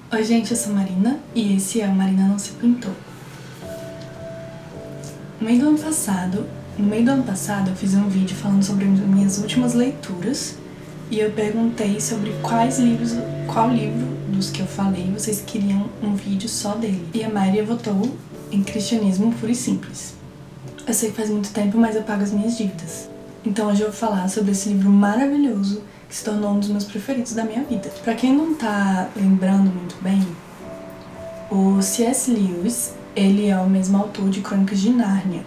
Oi gente, eu sou Marina e esse é o Marina Não Se Pintou. No meio do ano passado eu fiz um vídeo falando sobre minhas últimas leituras e eu perguntei sobre qual livro dos que eu falei vocês queriam um vídeo só dele. E a maioria votou em Cristianismo Puro e Simples. Eu sei que faz muito tempo, mas eu pago as minhas dívidas. Então hoje eu vou falar sobre esse livro maravilhoso que se tornou um dos meus preferidos da minha vida. Pra quem não tá lembrando muito bem, o C.S. Lewis, ele é o mesmo autor de Crônicas de Nárnia,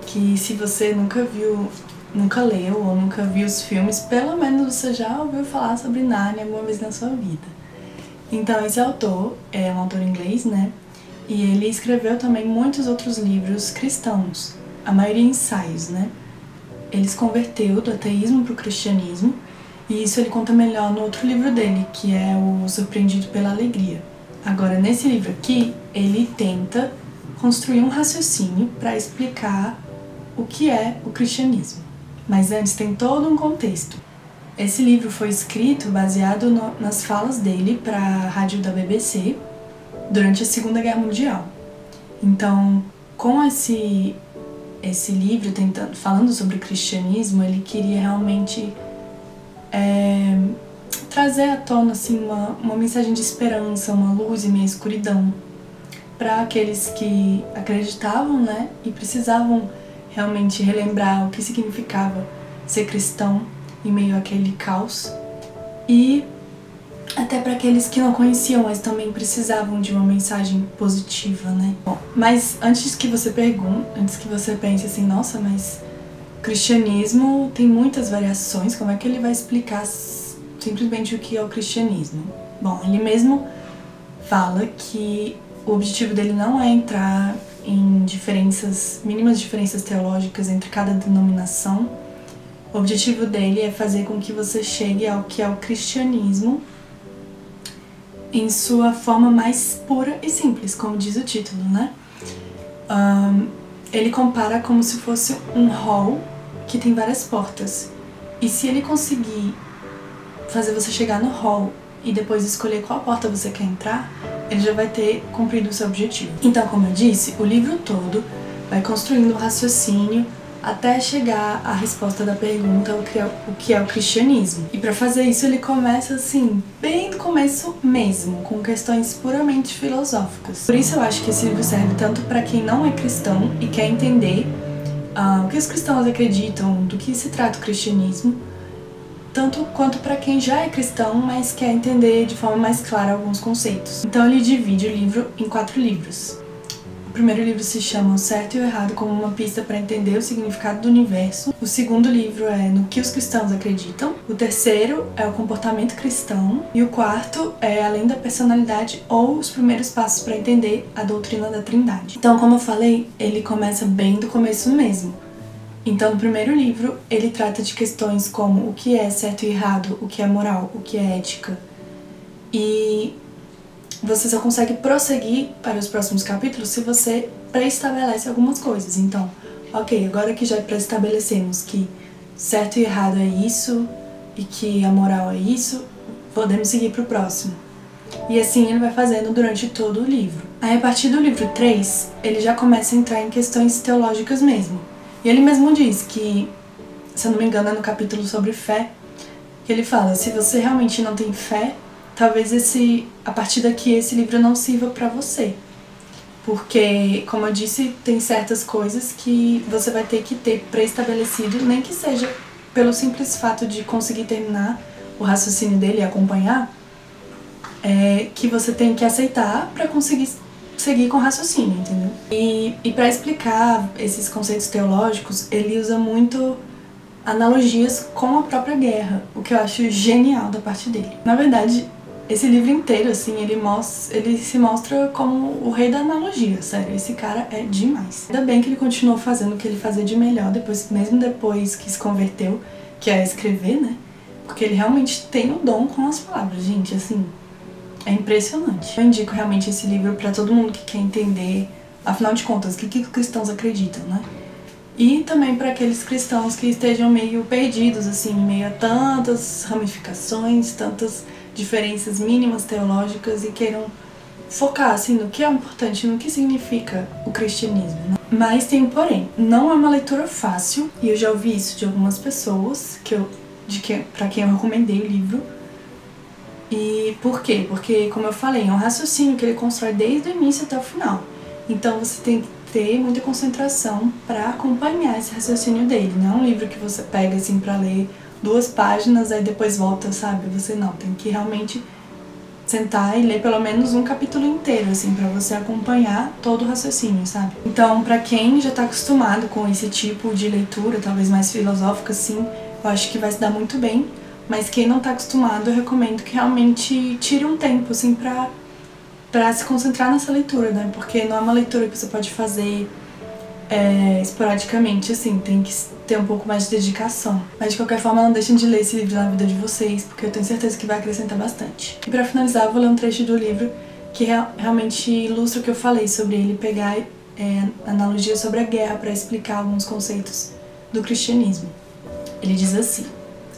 que se você nunca leu ou nunca viu os filmes, pelo menos você já ouviu falar sobre Nárnia alguma vez na sua vida. Então esse autor é um autor inglês, né? E ele escreveu também muitos outros livros cristãos, a maioria ensaios, né? Ele se converteu do ateísmo para o cristianismo, e isso ele conta melhor no outro livro dele, que é o Surpreendido pela Alegria. Agora, nesse livro aqui, ele tenta construir um raciocínio para explicar o que é o cristianismo. Mas antes tem todo um contexto. Esse livro foi escrito baseado nas falas dele para a rádio da BBC durante a Segunda Guerra Mundial. Então, com esse livro falando sobre o cristianismo, ele queria realmente trazer à tona assim, uma mensagem de esperança, uma luz em meio à escuridão para aqueles que acreditavam, né, e precisavam realmente relembrar o que significava ser cristão em meio àquele caos, e até para aqueles que não conheciam, mas também precisavam de uma mensagem positiva, né? Bom, mas antes que você pense assim, nossa, mas o cristianismo tem muitas variações, como é que ele vai explicar simplesmente o que é o cristianismo? Bom, ele mesmo fala que o objetivo dele não é entrar em mínimas diferenças teológicas entre cada denominação. O objetivo dele é fazer com que você chegue ao que é o cristianismo em sua forma mais pura e simples, como diz o título, né? Ele compara como se fosse um hall que tem várias portas. E se ele conseguir fazer você chegar no hall e depois escolher qual porta você quer entrar, ele já vai ter cumprido o seu objetivo. Então, como eu disse, o livro todo vai construindo um raciocínio até chegar à resposta da pergunta o que é o cristianismo. E para fazer isso ele começa assim, bem do começo mesmo, com questões puramente filosóficas. Por isso eu acho que esse livro serve tanto para quem não é cristão e quer entender o que os cristãos acreditam, do que se trata o cristianismo, tanto quanto para quem já é cristão, mas quer entender de forma mais clara alguns conceitos. Então ele divide o livro em 4 livros. O primeiro livro se chama O Certo e o Errado como uma pista para entender o significado do universo. O segundo livro é No que os cristãos acreditam. O terceiro é O comportamento cristão. E o quarto é Além da personalidade, ou Os primeiros passos para entender a doutrina da Trindade. Então, como eu falei, ele começa bem do começo mesmo. Então, no primeiro livro, ele trata de questões como o que é certo e errado, o que é moral, o que é ética. E você só consegue prosseguir para os próximos capítulos se você pré-estabelece algumas coisas. Então, ok, agora que já pré-estabelecemos que certo e errado é isso e que a moral é isso, podemos seguir para o próximo. E assim ele vai fazendo durante todo o livro. Aí, a partir do livro 3, ele já começa a entrar em questões teológicas mesmo. E ele mesmo diz que, se eu não me engano, é no capítulo sobre fé, que ele fala, se você realmente não tem fé, talvez a partir daqui esse livro não sirva pra você. Porque, como eu disse, tem certas coisas que você vai ter que ter pré-estabelecido, nem que seja pelo simples fato de conseguir terminar o raciocínio dele e acompanhar, que você tem que aceitar pra conseguir seguir com o raciocínio, entendeu? E para explicar esses conceitos teológicos, ele usa muito analogias com a própria guerra, o que eu acho genial da parte dele. Na verdade, esse livro inteiro, assim, ele se mostra como o rei da analogia, sério, esse cara é demais. Ainda bem que ele continuou fazendo o que ele fazia de melhor, mesmo depois que se converteu, que é escrever, né? Porque ele realmente tem o dom com as palavras, gente, assim, é impressionante. Eu indico realmente esse livro pra todo mundo que quer entender, afinal de contas, o que os cristãos acreditam, né? E também para aqueles cristãos que estejam meio perdidos, assim, meio a tantas ramificações, tantas diferenças mínimas teológicas e queiram focar assim, no que é importante, no que significa o cristianismo, né? Mas tem um porém, não é uma leitura fácil, e eu já ouvi isso de algumas pessoas pra quem eu recomendei o livro. E por quê? Porque, como eu falei, é um raciocínio que ele constrói desde o início até o final. Então você tem que ter muita concentração para acompanhar esse raciocínio dele. Não é um livro que você pega assim para ler 2 páginas, aí depois volta, sabe? Você não, tem que realmente sentar e ler pelo menos um capítulo inteiro, assim, pra você acompanhar todo o raciocínio, sabe? Então, pra quem já tá acostumado com esse tipo de leitura, talvez mais filosófica, assim, eu acho que vai se dar muito bem. Mas quem não tá acostumado, eu recomendo que realmente tire um tempo, assim, pra se concentrar nessa leitura, né? Porque não é uma leitura que você pode fazer esporadicamente, assim, tem que ter um pouco mais de dedicação. Mas de qualquer forma, não deixem de ler esse livro na vida de vocês, porque eu tenho certeza que vai acrescentar bastante. E pra finalizar, eu vou ler um trecho do livro que realmente ilustra o que eu falei sobre ele pegar analogia sobre a guerra para explicar alguns conceitos do cristianismo. Ele diz assim: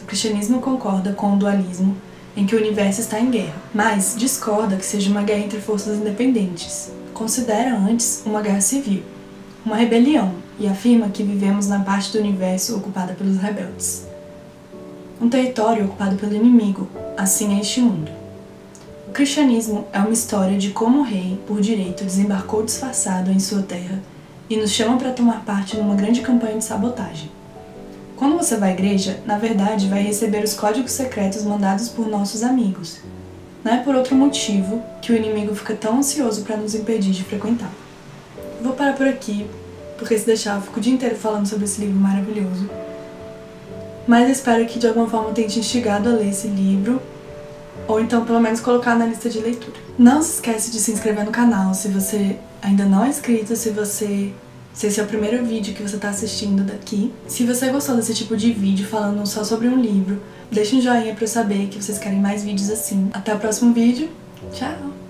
o cristianismo concorda com o dualismo em que o universo está em guerra, mas discorda que seja uma guerra entre forças independentes. Considera antes uma guerra civil, uma rebelião, e afirma que vivemos na parte do universo ocupada pelos rebeldes. Um território ocupado pelo inimigo, assim é este mundo. O cristianismo é uma história de como o rei, por direito, desembarcou disfarçado em sua terra e nos chama para tomar parte numa grande campanha de sabotagem. Quando você vai à igreja, na verdade vai receber os códigos secretos mandados por nossos amigos. Não é por outro motivo que o inimigo fica tão ansioso para nos impedir de frequentar. Vou parar por aqui, porque se deixar eu fico o dia inteiro falando sobre esse livro maravilhoso. Mas espero que de alguma forma tenha te instigado a ler esse livro, ou então pelo menos colocar na lista de leitura. Não se esquece de se inscrever no canal se você ainda não é inscrito, se esse é o primeiro vídeo que você está assistindo daqui. Se você gostou desse tipo de vídeo falando só sobre um livro, deixa um joinha para eu saber que vocês querem mais vídeos assim. Até o próximo vídeo, tchau!